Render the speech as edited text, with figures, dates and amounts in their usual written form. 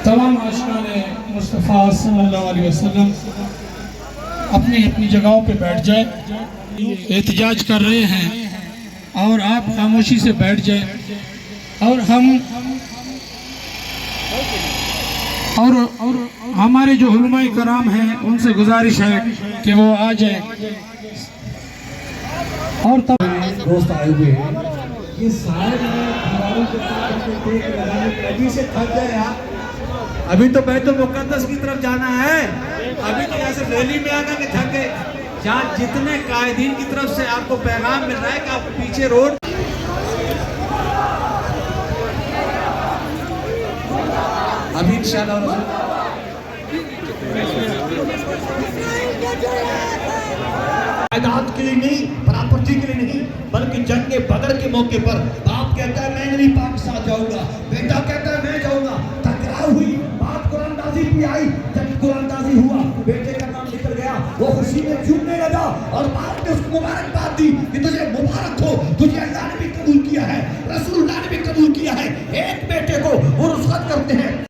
तमाम आशिकान मुस्तफ़ा सल्लल्लाहु अलैहि वसल्लम अपनी अपनी जगहों पे बैठ जाए। एहतिजाज कर रहे हैं और आप खामोशी से बैठ जाए और हमारे जो उलमाए कराम हैं उनसे गुजारिश है कि वो आ जाए। और तब दोस्त आए हुए हैं, ये शायद दीवारों के पास टेक लगाने के अभी से थक गए यार। अभी तो बैतुल मुक़द्दस की तरफ जाना है, अभी तो ऐसे रैली में आना कि थक गए। जहाँ जितने कायदीन की तरफ से आपको पैगाम मिल रहा है कि आप पीछे रोड अभी इंशाअल्लाह जायदाद के लिए नहीं, प्रॉपर्टी के लिए नहीं, बल्कि जंग बदर के मौके पर बाप कहता है मैं नहीं पाक साथ जाऊंगा, बेटा कहता है मैं जाऊंगा। टकराव हुई, बाप कुरानदाजी भी आई, जब कुरानदाजी हुआ बेटे का नाम निकल गया, वो खुशी में झूमने लगा और बाप ने उसको मुबारकबाद दी कि तुझे मुबारक हो, तुझे अल्लाह ने भी कबूल